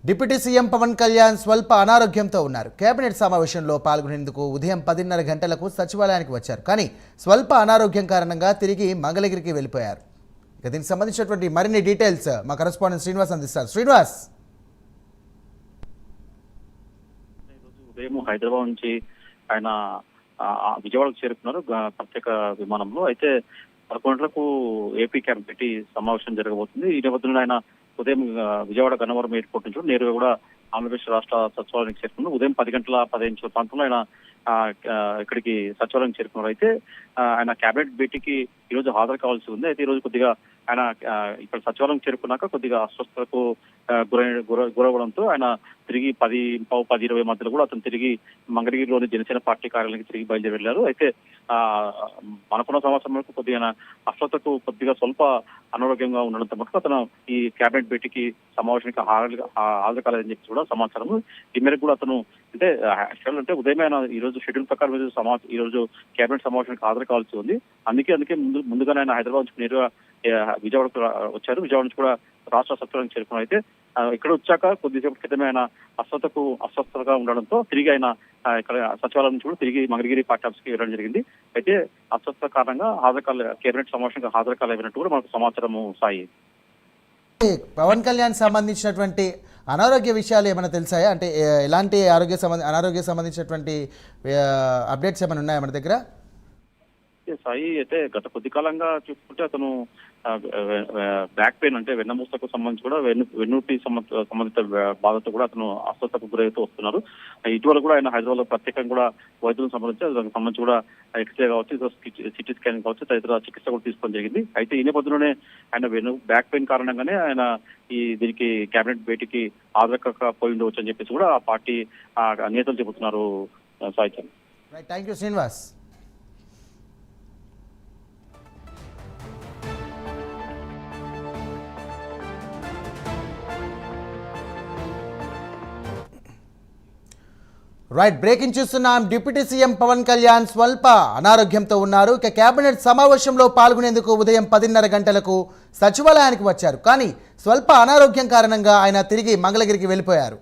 Deputy CM Pawan Kalyan స్వల్ప అనారోగ్యంతో ఉన్నారు. కేబినెట్ సమావేశంలో పాల్గొనేందుకు ఉదయం 10:30 గంటలకు సచివాలయానికి వచ్చారు. కానీ స్వల్ప అనారోగ్యం కారణంగా తిరిగి మంగళగిరికి వెళ్ళిపోయారు. ఇక దీనికి సంబంధించినటువంటి మరిన్ని డీటెయిల్స్ మా కరెస్పాండెంట్ శ్రీనివాస్ అందిస్తారు. శ్రీనివాస్, ఉదయం హైదరాబాద్ నుంచి ఆయన విజయవాడకు చేరుకున్నారు ప్రత్యేక విమానంలో. అయితే 11 గంటలకు ఏపీ క్యాబినెట్ సమావేశం జరగబోతుంది. ఈ నేపథ్యంలో ఆయన ఉదయం విజయవాడ గన్నవరం ఎయిర్పోర్ట్ నుంచి నేరుగా కూడా ఆంధ్రప్రదేశ్ రాష్ట్ర సచివాలయానికి చేరుకున్నారు. ఉదయం 10:15 ప్రాంతంలో ఆయన ఇక్కడికి సచివాలయం చేరుకున్నారు. అయితే ఆయన క్యాబినెట్ భేటీకి ఈ రోజు హాజరు కావాల్సి ఉంది. అయితే ఈ రోజు కొద్దిగా ఆయన ఇక్కడ సచివాలయం చేరుకున్నాక కొద్దిగా అస్వస్థతకు గురవడంతో ఆయన తిరిగి 10:20 మధ్యలో కూడా అతను తిరిగి మంగళగిరిలోని జనసేన పార్టీ కార్యాలయానికి తిరిగి బయలుదేరి వెళ్లారు. అయితే మనకున్న సమాచారం కొద్దిగా అస్వస్థతకు కొద్దిగా స్వల్ప అనారోగ్యంగా ఉండడంతో మటుకు అతను ఈ క్యాబినెట్ భేటీకి సమావేశానికి హాజరు కాలేదని చెప్పి కూడా సమాచారం. ఈ మేరకు కూడా అతను అంటే ఉదయం ఆయన ఈ రోజు షెడ్యూల్ ప్రకారం ఈ రోజు క్యాబినెట్ సమావేశానికి హాజరు కావాల్సి ఉంది. అందుకే ముందుగానే ఆయన హైదరాబాద్ నుంచి నేరుగా విజయవాడకు వచ్చారు. విజయవాడ నుంచి కూడా రాష్ట్ర సచివాలయం చేరుకున్నారు. అయితే ఇక్కడ వచ్చాక కొద్దిసేపు క్రితమే ఆయన అస్వస్థతగా ఉండడంతో తిరిగి ఆయన ఇక్కడ సచివాలయం నుంచి కూడా తిరిగి మంగళగిరి పార్టీ ఆఫీస్ కి వెళ్ళడం జరిగింది. అయితే అస్వస్థత కారణంగా కేబినెట్ సమావేశానికి హాజరు కాలేనట్టు కూడా మనకు సమాచారం సాయి. పవన్ కళ్యాణ్ సంబంధించినటువంటి అనారోగ్య విషయాలు ఏమైనా తెలిసాయా? అంటే ఎలాంటి అనారోగ్య సంబంధించినటువంటి అప్డేట్స్ ఏమైనా ఉన్నాయా మన దగ్గర? సాయి, అయితే గత కొద్ది కాలంగా చూసుకుంటే అతను బ్యాక్ పెయిన్ అంటే వెన్నమూసకు సంబంధించి కూడా వెన్నుటి సంబంధిత బాధతో కూడా అతను అస్వస్థతకు గురవుతూ వస్తున్నారు. ఇటీవల కూడా ఆయన హైదరాబాద్ లో ప్రత్యేకంగా కూడా వైద్యులకు దానికి సంబంధించి కూడా ఎక్స్రే కావచ్చు, సిటీ స్కాన్ కావచ్చు, తదితర చికిత్స కూడా తీసుకోవడం జరిగింది. అయితే ఈ నేపథ్యంలోనే ఆయన బ్యాక్ పెయిన్ కారణంగానే ఆయన దీనికి కేబినెట్ భేటీకి హాజరకపోయి ఉండవచ్చు అని చెప్పేసి కూడా ఆ పార్టీ నేతలు చెబుతున్నారు. Sai, thank you Srinivas. Breaking చూస్తున్నాం. డిప్యూటీ సీఎం పవన్ కళ్యాణ్ స్వల్ప అనారోగ్యంతో ఉన్నారు. ఇక కేబినెట్ సమావేశంలో పాల్గొనేందుకు ఉదయం 10:30 గంటలకు సచివాలయానికి వచ్చారు. కానీ స్వల్ప అనారోగ్యం కారణంగా ఆయన తిరిగి మంగళగిరికి వెళ్ళిపోయారు.